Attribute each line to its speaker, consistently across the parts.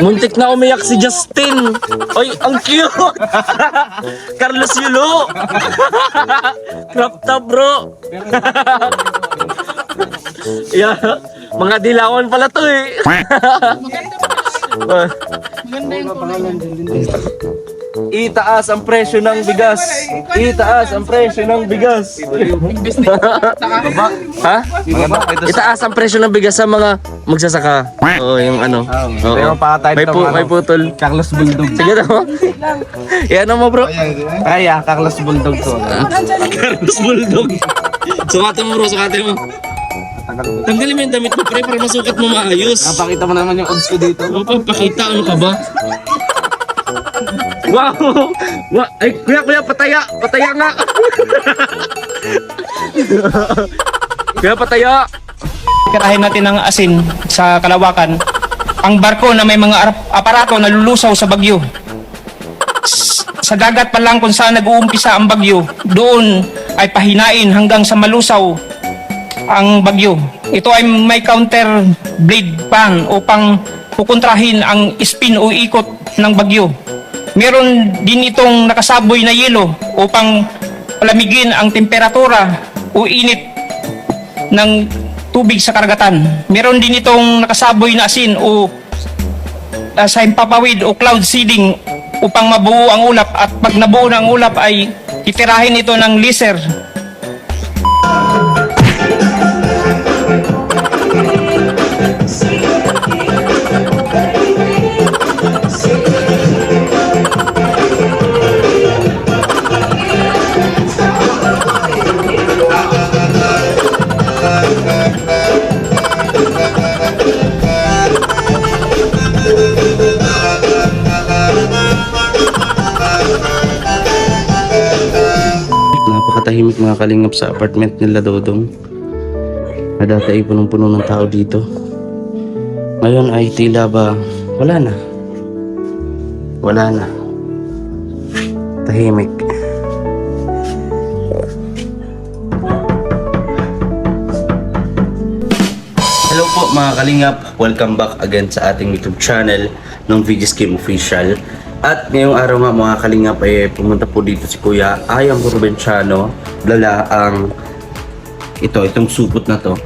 Speaker 1: Muntik na umiyak si Justin. Oy, ang cute. Carlos Yulo. Crop top, bro. Yeah, mga dilawan pala to eh. Itaas ang presyo ng bigas. Itaas ang presyo ng bigas. Ha? Itaas ang presyo ng bigas sa mga magsasaka. Oo, yung ano. Oo. May putol.
Speaker 2: Carlos Bulldog.
Speaker 1: Sige na mo. Yan mo, bro.
Speaker 2: Kaya, Carlos Bulldog to.
Speaker 1: Carlos Bulldog. Sukatin mo, bro. Sukatin mo. Tanggalin mo yung damit mo, pre, para masukat mo maayos.
Speaker 2: Napakita mo naman yung odds ko dito.
Speaker 1: Ano pa, pakita, ano ka ba? Wow! Ay, kuya, pataya! Pataya nga! Kuya, pataya!
Speaker 3: Karahin natin ng asin sa Kalawakan. Ang barko na may mga aparato na lulusaw sa bagyo. Sa dagat pa lang kung saan nag-uumpisa ang bagyo, doon ay pahinain hanggang sa malusaw ang bagyo. Ito ay may counter blade pan upang pukontrahin ang spin o ikot ng bagyo. Meron din itong nakasaboy na yelo upang palamigin ang temperatura o init ng tubig sa karagatan. Meron din itong nakasaboy na asin o sa himpapawid o cloud seeding upang mabuo ang ulap, at pag nabuo ng ulap ay titirahin ito ng laser.
Speaker 1: Napakatahimik mga kalingap sa apartment nila Dodong. Na dati ay punong-puno ng tao dito. Ngayon ay tila ba wala na. Wala na. Tahimik. Hello po mga kalingap. Welcome back again sa ating YouTube channel ng VG's Game Official. At ngayong araw nga mga kalingap ay pumunta po dito si Kuya Ayam Provinciano. Dala ang itong supot na to.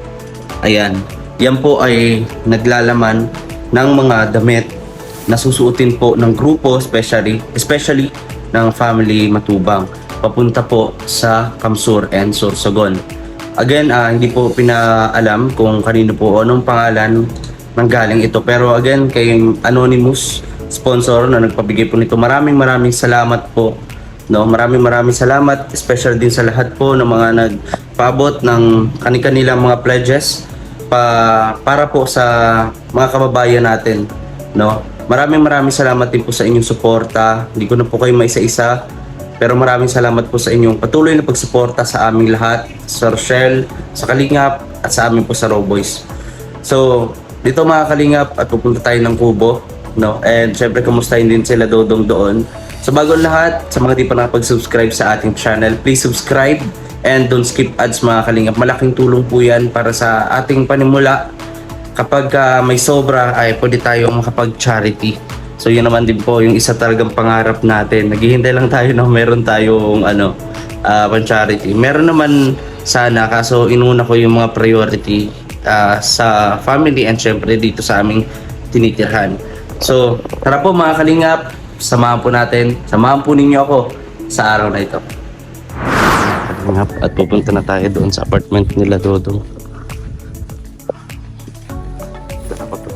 Speaker 1: Ayan. Yan po ay naglalaman ng mga damit na susuotin po ng grupo, especially ng family Matubang. Papunta po sa Kamsur and Sorsogon. Again, hindi po pinaalam kung kanino po o anong pangalan nanggaling ito. Pero again, kay Anonymous sponsor na nagpabigay po nito. Maraming salamat po. No, maraming salamat, especially din sa lahat po ng mga nagpaabot ng kanilang mga pledges para po sa mga kababayan natin, no. Maraming salamat din po sa inyong suporta. Hindi ko na po kayo maisa-isa, pero maraming salamat po sa inyong patuloy na pagsuporta sa aming lahat, sa Rochelle, sa Kalingap at sa amin po sa Raw Boys. So, dito mga Kalingap at pupunta tayo ng Kubo. No? And syempre kamustahin din sila Dodong doon. So bago lahat, sa mga di pa nakapag-subscribe sa ating channel, please subscribe and don't skip ads mga kalingap. Malaking tulong po yan para sa ating panimula. Kapag may sobra ay pwede tayong makapag-charity. So yun naman din po yung isa talagang pangarap natin. Naghihintay lang tayo na meron tayong pan-charity. Meron naman sana, kaso inuna ko yung mga priority sa family and syempre dito sa aming tinitirhan. So, tara po mga kalingap, samahan po ninyo ako sa araw na ito. Kalingap, at pupunta na tayo doon sa apartment nila Dodong. Tara po to.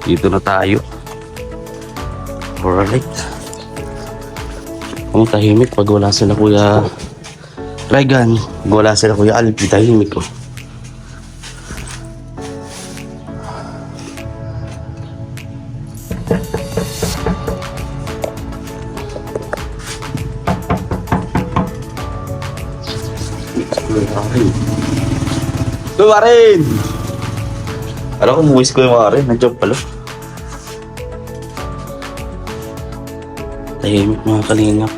Speaker 1: Dito na tayo. Alright. Ang tahimik pag wala sila Kuya Regan, pag wala sila Kuya Alpi, tahimik ko. Kuya Marin! Alam ko, umuwi si Kuya Marin. Nandiyan pala. Tahimik mga kalingap.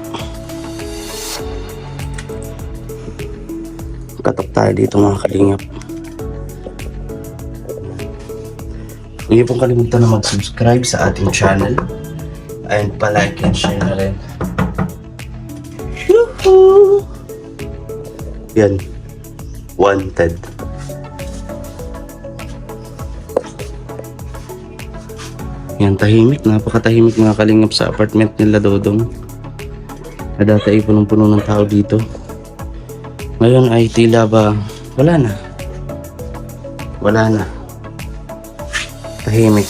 Speaker 1: Katok tayo dito mga kalingap. Huwag niyo pong kalimutan na mag-subscribe sa ating channel. And pa-like and share na rin. Yuhu! Yan. Wanted. Yan, tahimik. Napakatahimik mga kalingap sa apartment nila Dodong. Na dati ay punong-puno ng tao dito. Ngayon ay tila ba wala na. Wala na. Tahimik.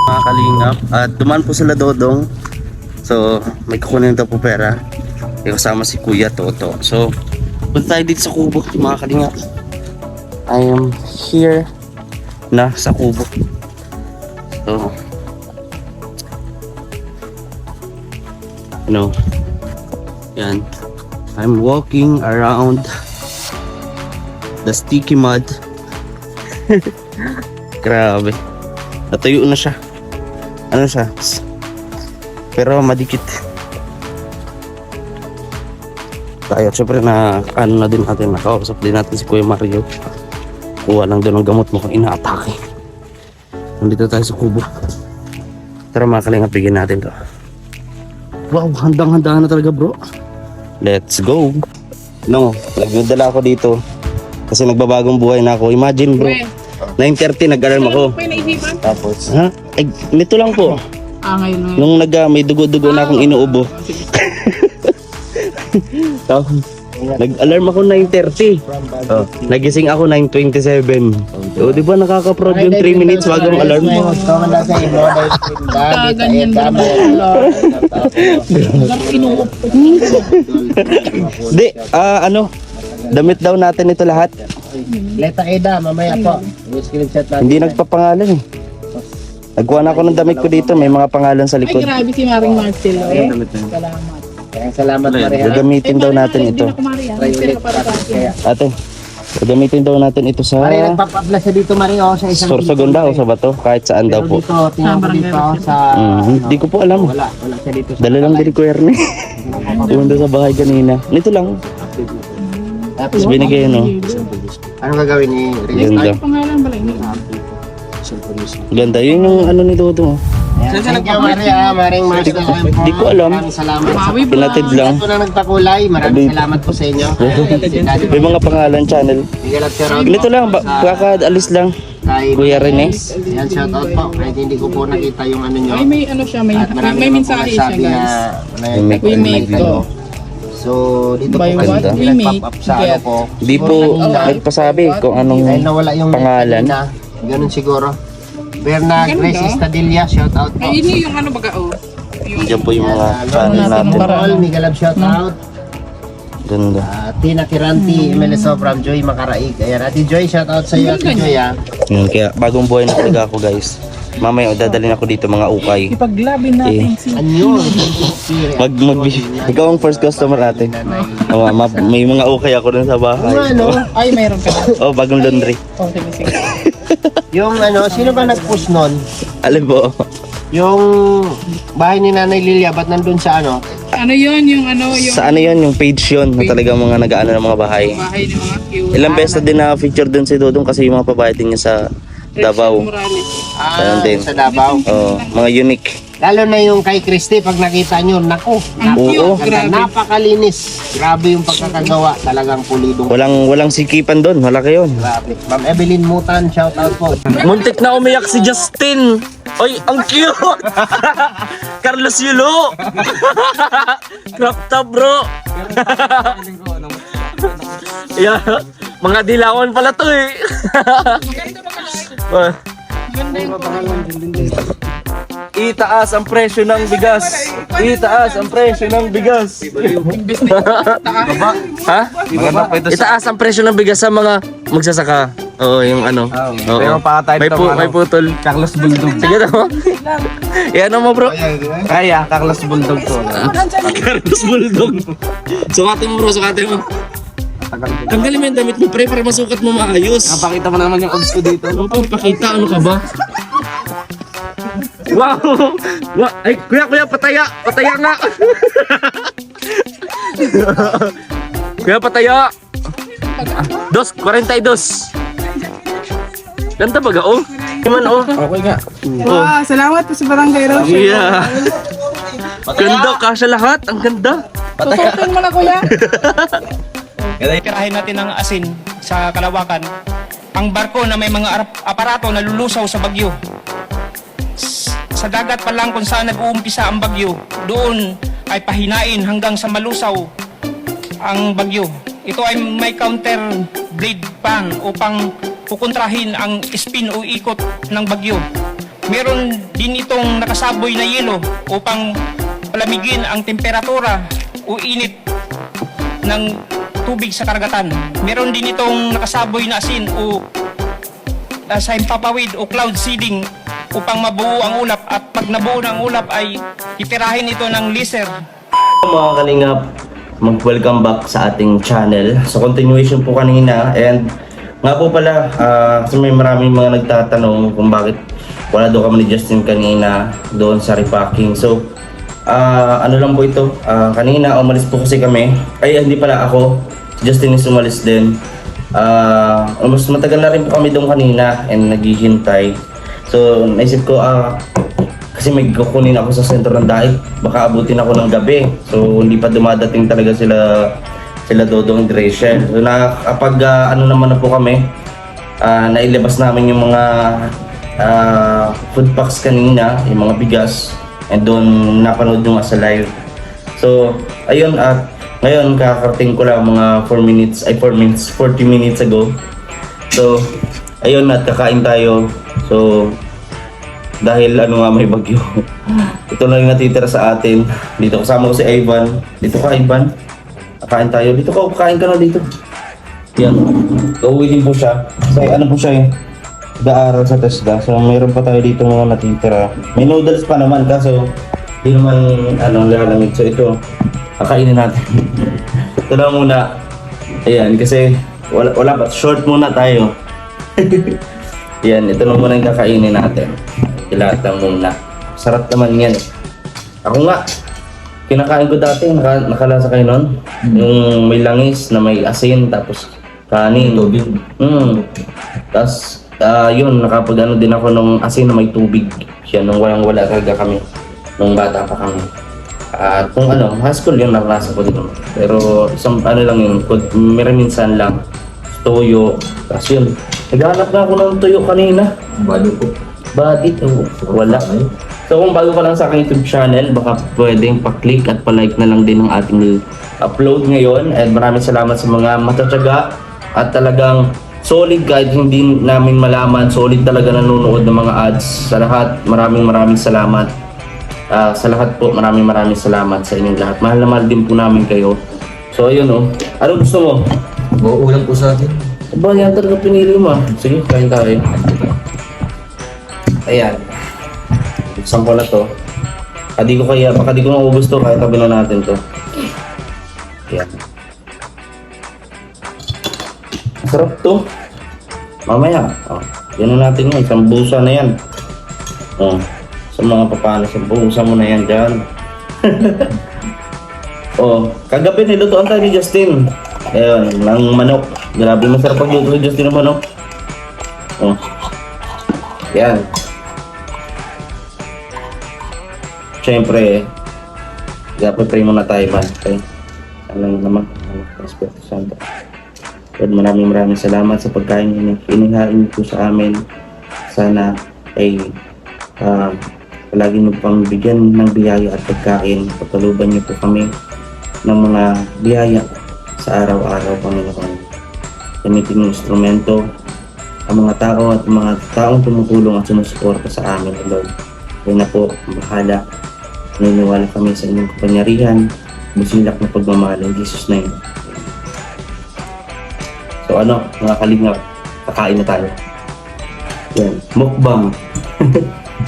Speaker 1: Mga kalingap at dumaan po sila Dodong, so may kukunin daw po pera, may kasama si Kuya Toto. So punta tayo dito sa Kubo mga kalingap. I am here na sa Kubo. So yan, I'm walking around the sticky mud. Grabe, natuyo na siya. Ano siya? Pero madikit. Tayo, syempre na ano na din natin, nakausap din natin si Kuya Mario. Kuha lang doon ng gamot mo kung ina-atake. Nandito tayo sa Kubo. Tara mga kalingap, bigyan natin to. Wow, handang-handa na talaga bro. Let's go. No, nagdala ako dito kasi nagbabagong buhay na ako. Imagine bro, 9:30 nag-alarm ako. Tapos, ha? Ay, nito lang po.
Speaker 4: Ngayon.
Speaker 1: Nung may dugo-dugo na akong inuubo. Tapos, nag-alarm ako 9:30. Oh, nagising ako 9:27. O, di ba nakaka-proud yung 3 minutes bagong alarm?
Speaker 4: Ganyan ba
Speaker 1: Di, ano, damit daw natin ito lahat.
Speaker 2: Leta Eda, mamaya po. Screenshot natin.
Speaker 1: Hindi nagpapangalan eh. Nagkuha na ako ng damit ko dito, may mga pangalan sa
Speaker 4: Ay,
Speaker 1: likod.
Speaker 4: grabe si Maring Marcelo. Salamat.
Speaker 2: Salamat Maria.
Speaker 1: Gagamitin daw natin ito.
Speaker 4: Hindi na kumari. Nagpira para sa akin.
Speaker 1: Ate, gagamitin daw natin ito sa
Speaker 2: Maria, nagpapabla siya dito Maria sa isang
Speaker 1: Sorsogon daw, sa bato, kahit saan daw po.
Speaker 2: Dito, tingnan ko dito sa...
Speaker 1: Hindi ko po alam.
Speaker 2: Wala siya dito.
Speaker 1: Dala lang din ko Erne. Pumunta sa bahay kanina. Nito lang. Tapos binigay no.
Speaker 2: Anong gagawin ni
Speaker 1: Ganda.
Speaker 4: Ay, pangalan ba lang?
Speaker 1: Ganda. Yun yung ano ni Dodo.
Speaker 2: Thank you Maria, Maring Marcelo.
Speaker 1: Di ko alam.
Speaker 2: Salamat sa
Speaker 4: Mawi ba?
Speaker 1: Pinatid lang.
Speaker 2: ito na nagpakulay. Maraming salamat po sa inyo.
Speaker 1: May mga pangalan channel.
Speaker 2: Bigalat si Rod.
Speaker 1: Ganito lang, kakaalis lang.
Speaker 2: Kay
Speaker 1: Kuya Rene.
Speaker 2: Yan, shout out po. Kahit hindi ko po nakita yung ano nyo.
Speaker 4: Ay, may ano siya, may,
Speaker 2: At marami
Speaker 4: may
Speaker 2: naman po
Speaker 4: mensahe siya,
Speaker 2: nagsabi
Speaker 4: guys. We make to.
Speaker 2: So, dito
Speaker 4: By
Speaker 2: po
Speaker 4: what
Speaker 2: kasi
Speaker 4: we make,
Speaker 2: nag-pop up sa ano
Speaker 4: get.
Speaker 2: po.
Speaker 1: Di po nagpasabi kung anong
Speaker 2: Dahil nawala yung
Speaker 1: pangalan.
Speaker 2: na, ganun siguro. Berna
Speaker 4: Ganda.
Speaker 2: Grace Estadilla, shout out po.
Speaker 4: Ay, ini yung ano baga, oh. Yung,
Speaker 1: Diyan po yung mga channel
Speaker 4: natin
Speaker 1: natin.
Speaker 4: para-
Speaker 2: Paul, Migalab, shout out.
Speaker 1: Ganda.
Speaker 2: Tina Kiranti, MLSO from Joy Makaraig. Ayan, Ate Joy, shout out sa iyo, Ate Joy ah.
Speaker 1: Yun, kaya bagong buhay na talaga ako guys. Mamaya dadalhin ako dito mga ukay.
Speaker 4: ipaglabin natin si...
Speaker 2: Anyo.
Speaker 1: Ikaw ang first customer natin. Oh, may mga ukay ako dun sa bahay.
Speaker 2: Ano?
Speaker 4: Ay, mayroon ka na.
Speaker 1: Oh, bagong laundry.
Speaker 4: Oh, sige, sige.
Speaker 2: Yung ano, sino ba nag-push nun?
Speaker 1: Alam po.
Speaker 2: Yung bahay ni Nanay Lilia, ba't nandun sa ano?
Speaker 4: Ano yun, yung ano, yung
Speaker 1: Sa ano yun, yung page yun, na talagang mga nag-ano ng mga bahay.
Speaker 4: bahay ng mga cute.
Speaker 1: Ilang beses na din na-feature dun si Dodong kasi yung mga pabahay niya sa Davao.
Speaker 4: Morales.
Speaker 1: Ganun din.
Speaker 2: Sa Davao.
Speaker 1: Oh, mga unique.
Speaker 2: Lalo na yung kay Christy, pag nakita nyo, naku,
Speaker 4: Ang
Speaker 1: Oo.
Speaker 4: cute, grabe.
Speaker 2: napakalinis. Grabe yung pagkakagawa, talagang pulidong.
Speaker 1: Walang sikipan doon, malaki yun.
Speaker 2: Grabe. Ma'am Evelyn Mutan, shout out po.
Speaker 1: Muntik na umiyak si Justin. Oy, ang cute! Carlos Yulo! Crop top, bro! Yeah, mga dilawan pala to eh. Itaas ang presyo ng bigas. Itaas ang presyo ng bigas. Ha? Itaas ang presyo ng bigas sa mga magsasaka. Oo, yung ano. Oo.
Speaker 5: Pero pakatay
Speaker 1: May putol.
Speaker 5: Carlos Bulldog.
Speaker 1: Sige na mo. Yan mo, bro.
Speaker 5: Kaya, Carlos Bulldog to.
Speaker 1: Carlos Bulldog. Sukatin mo, bro. Sukatin mo. Tanggalin mo yung damit mo, pre, para masukat mo maayos.
Speaker 5: Napakita mo naman yung obs ko dito.
Speaker 1: Ano pa pakita? Ano ka ba? Wow! Ay, kuya, pataya! Pataya nga! Kuya, pataya! 42. Ganda ba ga, oh? Iman, oh.
Speaker 5: Okay nga.
Speaker 4: Wow, salamat po sa Barangay Roche.
Speaker 1: Yeah. Ganda, kasya lahat. Ang ganda.
Speaker 4: Susutin mo na kuya.
Speaker 3: Tirahin natin ang asin sa Kalawakan. Ang barko na may mga aparato na lulusaw sa bagyo. Sa dagat pa lang kung saan nag-uumpisa ang bagyo, doon ay pahinain hanggang sa malusaw ang bagyo. Ito ay may counter blade pan upang pukontrahin ang spin o ikot ng bagyo. Meron din itong nakasaboy na yelo upang palamigin ang temperatura o init ng tubig sa karagatan. Meron din itong nakasaboy na asin o sa himpapawid o cloud seeding upang mabuo ang ulap, at pag nabuo ng ulap ay titirahin ito ng laser.
Speaker 1: Mga kalingap, mag-welcome back sa ating channel. So continuation po kanina, and nga po pala, kasi may maraming mga nagtatanong kung bakit wala daw kami ni Justin kanina doon sa repacking. So ano lang po ito, kanina umalis po kasi kami, ay hindi pala ako, si Justin is umalis din. Mas matagal na rin po kami doon kanina and naghihintay. So naisip ko, kasi may kukunin ako sa sentro ng daig, baka abutin ako ng gabi. So hindi pa dumadating talaga sila Dodong Rachel. So kapag ano naman na po kami, nailabas namin yung mga food packs kanina, yung mga bigas, and doon napanood nyo nga sa live. So ayun, ngayon kakarating ko lang mga 40 minutes ago. So ayun, at kakain tayo. So dahil ano nga, may bagyo. Ito lang yung natitira sa atin. Dito kasama ko si Ivan. Dito ka, Ivan. Kakain tayo. Dito ka, kakain ka na dito. Yan. Uuwi din po siya. So ano po siya eh, nag-aaral sa TESDA. So mayroon pa tayo dito mga natitira. May noodles pa naman, kaso hindi naman lalamig. So ito, kakainin natin. Ito lang muna. Ayan, kasi wala pa. Short muna tayo. Yan, ito lang muna yung kakainin natin. Lahat lang muna. Sarap naman yan. Ako nga, kinakain ko dati, nakalasa kayo nun. Yung may langis na may asin, tapos kanin. Tubig. Tapos, yun, nakapag-ano din ako ng asin na may tubig. Siya, nung wala talaga kami. Nung bata pa kami. At kung ano, high school yun, naranasan ko din. Pero, isang ano lang yun, minsan lang. Toyo. Tapos yun, naghanap na ako ng tuyo kanina. Bakit? Wala. So kung bago ka lang sa aking YouTube channel, baka pwedeng pa-click at pa-like na lang din ng ating upload ngayon. And maraming salamat sa mga matatyaga at talagang solid, kahit hindi namin malaman, solid talaga nanonood ng mga ads. Sa lahat, maraming salamat. Sa lahat po, maraming salamat sa inyong lahat. Mahal na mahal din po namin kayo. So ayun oh. Ano gusto mo?
Speaker 5: Uulam po sa atin.
Speaker 1: Ba, yan talaga pinili mo. Sige, kain tayo. Ayan. Buksan ko na to. Baka di ko maubos to, kahit tabi na natin to. Ayan. Sarap to. Mamaya. Yan na natin yun. Isang busa na yan. Sa mga papano, isang busa mo na yan dyan. Kagabi nilutoan tayo ni Justin. Ayun, ng manok. Grabe, masarap pagluto ni Justin ng manok. Yan. Siyempre, pray muna tayo man. Okay? Ano naman? Espiritu Santo. Lord, maraming salamat sa pagkain inihain po sa amin. Sana ay palagi niyo pang bigyan ng biyaya at pagkain. Pagkaluban niyo po kami ng mga biyaya sa araw-araw, Panginoon. Gamitin yung instrumento, ang mga tao at mga taong tumutulong at sumusuporta sa amin, Lord. Kayo na po, bahala. Naniniwala kami sa inyong kapangyarihan, musilak na pagmamahal in Jesus' name. So ano, mga kalingap, kakain na tayo. Yan, mukbang.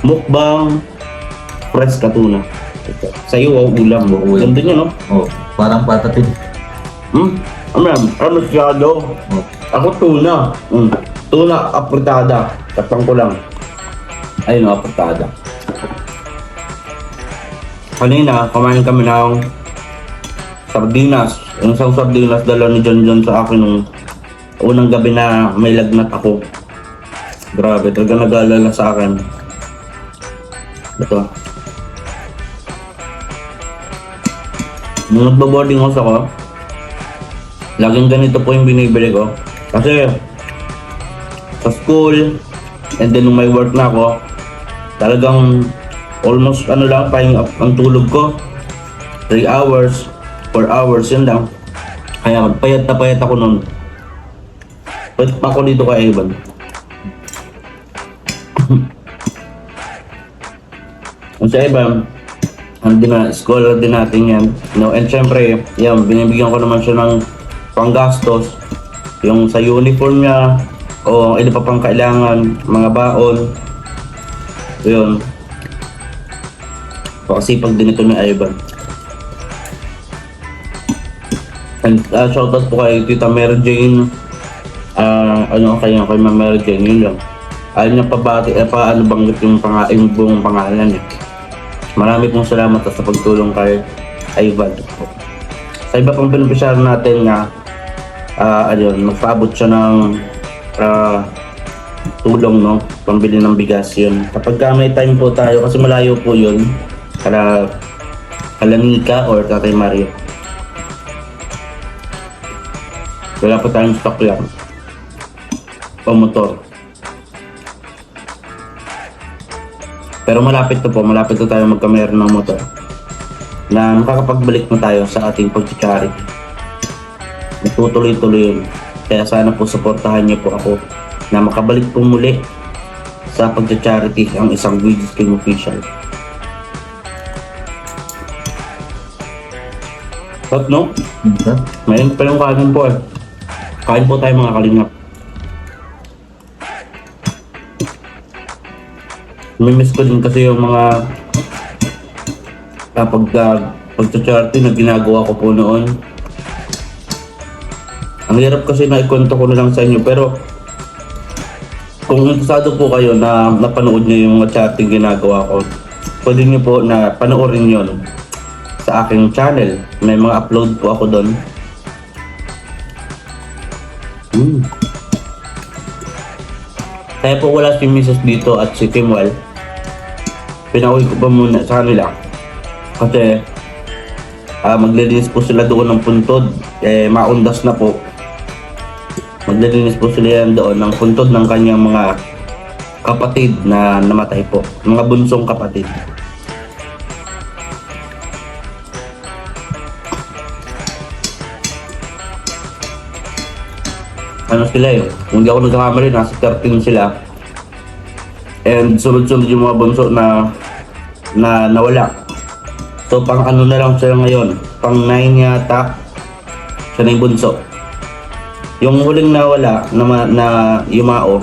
Speaker 1: Mukbang fresh ka tuna. Sa'yo, ulam. Ganda niya, no?
Speaker 5: Oh, parang patapid.
Speaker 1: Masyado. Ako tuna. Tuna, apritada. Katang ko lang. Ayun, apritada. Kanina, kumain kami ng sardinas. Yung isang sardinas, dala ni John sa akin nung unang gabi na may lagnat ako. Grabe, talaga nag-aalala sa akin. Ito. Nung nagbo-boarding house ako, laging ganito po yung binibili ko. Kasi sa school, and then nung may work na ako, talagang almost ang tulog ko. 3 hours, 4 hours, yun lang. Kaya payat na payat ako nun. Payat pa ako dito kay Ivan. Ang sa iba, scholar din natin yan. No? And syempre, yan, binibigyan ko naman siya ng panggastos. Yung sa uniform niya, o iba pa pang kailangan, mga baon. Yun. Pakasipag din ito ni Ivan. And shoutout po kay Tita Mary Jane. Kay Ma'am Mary Jane, yun lang. Ayaw niya banggit yung buong pangalan eh. Marami pong salamat sa pagtulong kay Ivan. Sa iba pang beneficiary natin nga, magpaabot siya ng tulong, no? Pambili ng bigas yun. Kapag may time po tayo, kasi malayo po yun, kala Nika or Tatay Mario. Wala pa tayong stock lang. O motor. Pero malapit na tayo magkameron ng motor na makakapagbalik na tayo sa ating pag-charity. Nagtutuloy-tuloy yun. Kaya sana po suportahan niyo po ako na makabalik po muli sa pag-charity ang isang Videos King Official. At no? Mayroon pa yung kanin po eh. Kain po tayo mga kalingap. Mimiss ko din kasi yung mga pag-charity na ginagawa ko po noon. Ang hirap kasi na ikwento ko na lang sa inyo, pero kung interesado po kayo na napanood niyo yung charity ginagawa ko, pwede niyo po na panoorin yon sa aking channel. May mga upload po ako doon. Kaya po wala si Mrs. dito at si Timwell. Pinauwi ko pa muna sa kanila. Kasi maglilinis po sila doon ng puntod. Maundas na po. Maglilinis po sila yan doon ng puntod ng kanyang mga kapatid na namatay po. Mga bunsong kapatid. Sila yun. Kung di ako nagkakamali, nasa 13 sila. And sunod-sunod yung mga bunso na nawala. So pang na lang sila ngayon. Pang 9 yata. Siya na yung bunso. Yung huling nawala na yumao,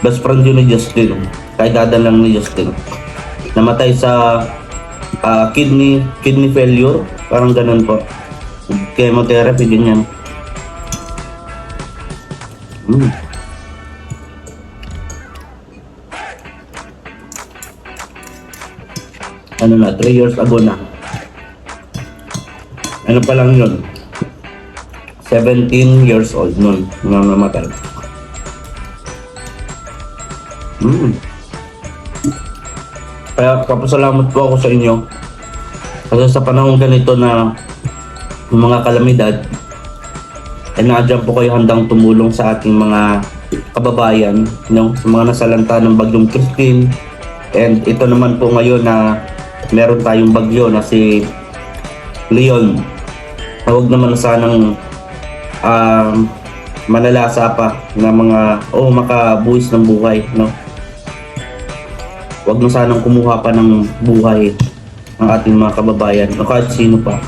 Speaker 1: best friend yun ni Justin. Kahit dadan lang ni Justin. Namatay sa kidney failure. Parang ganun po. Chemotherapy, ganyan. Ano na, 3 years ago na. Ano pa lang yun? 17 years old nun nang namatay. Kaya kapasalamat po ako sa inyo. Kasi sa panahon ganito na mga kalamidad, ay nandiyan po kayo handang tumulong sa ating mga kababayan, no? Sa mga nasalanta ng bagyong Christine, And ito naman po ngayon na meron tayong bagyo na si Leon. Huwag naman sanang manalasa pa na mga makabuwis ng buhay, no? Huwag na sanang kumuha pa ng buhay ang ating mga kababayan o kahit sino pa.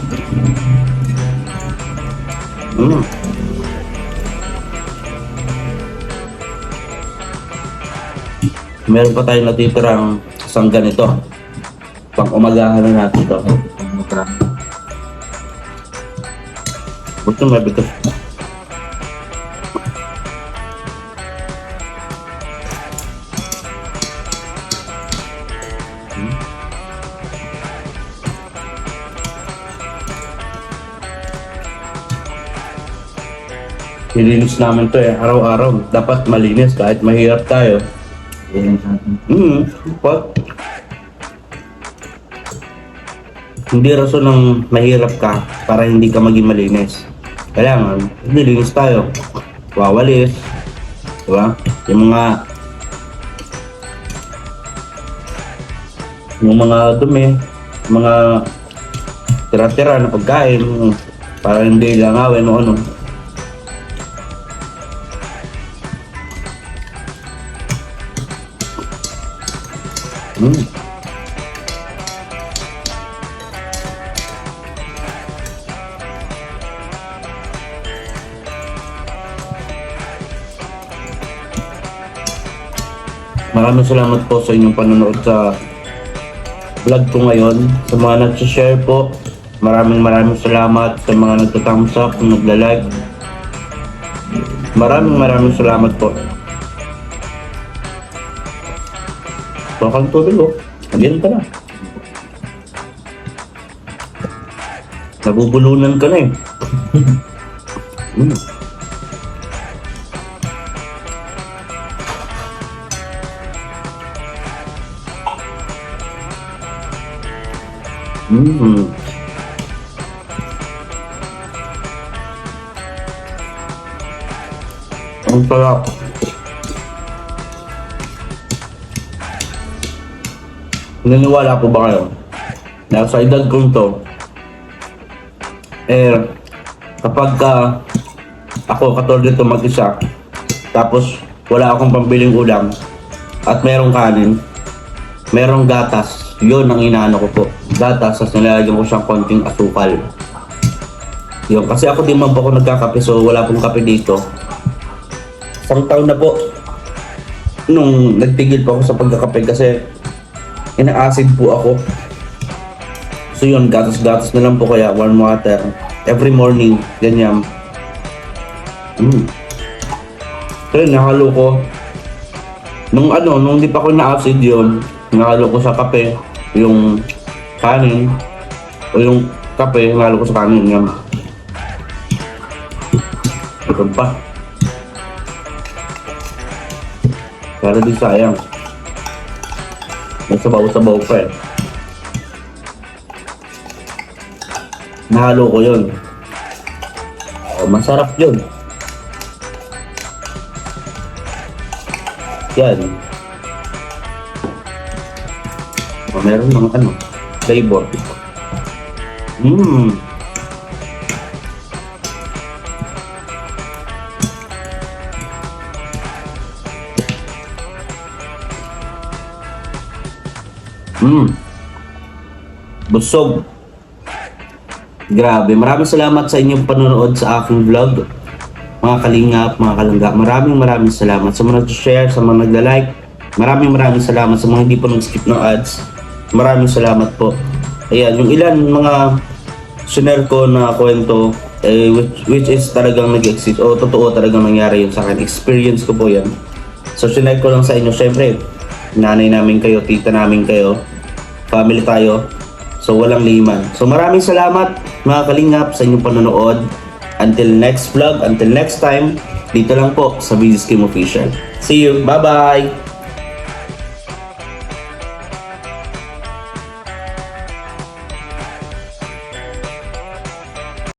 Speaker 1: Meron pa tayong natitirang isang ganito. Pang umagahan na natin ito. Gusto mo bigas? Nilinis namin to araw-araw. Dapat malinis kahit mahirap tayo. Hindi rason ng mahirap ka para hindi ka maging malinis. Kailangan, nilinis tayo. Wawalis. Diba? Yung mga dumi, mga tira-tira na pagkain, para hindi langawin o ano. Maraming salamat po sa inyong panonood sa vlog ko ngayon. Sa mga nag-share po, maraming salamat. Sa mga nagta-thumbs up, nagla-like, maraming salamat po. Bakang tubig oh. Again ka na. Nabubulunan ka na eh. Ang sarap. Naniniwala po ba kayo na sa edad kong to, kapag ako katulad dito mag-isa, tapos wala akong pambiling ulam at merong kanin, merong gatas, yun ang inaano ko po. Gatas, tapos nilalagyan ko siyang konting asukal. Yun, kasi ako di man po ako nagkakape, so wala pong kape dito. Isang taon na po nung nagtigil po ako sa pagkakape kasi ina-acid po ako. So yun, gatas-gatas na lang po, kaya warm water every morning, ganyan. So yun, nahalo ko nung di pa ako na-acid yun, nahalo ko sa kape yung kanin, o yung kape, nahalo ko sa kanin yan. Ito pa, pero di sayang, may sabaw-sabaw pa eh. Nahalo ko yun. Masarap yun. Yan. Meron ng flavor. Busog. Grabe. Maraming salamat sa inyong panonood sa aking vlog. Mga kalingap, mga kalangga. Maraming salamat sa mga nag-share, sa mga nagla-like. Maraming salamat sa mga hindi pa nag-skip ng ads. Maraming salamat po. Ayan, yung ilan mga share ko na kwento, which is talagang nag-exist o totoo talagang nangyari yun sa akin. Experience ko po yan. So, share ko lang sa inyo. Syempre, nanay namin kayo, tita namin kayo, family tayo. So, walang liman. So, maraming salamat mga kalingap sa inyong panonood. Until next vlog, until next time, dito lang po sa Videos Game Official. See you. Bye-bye!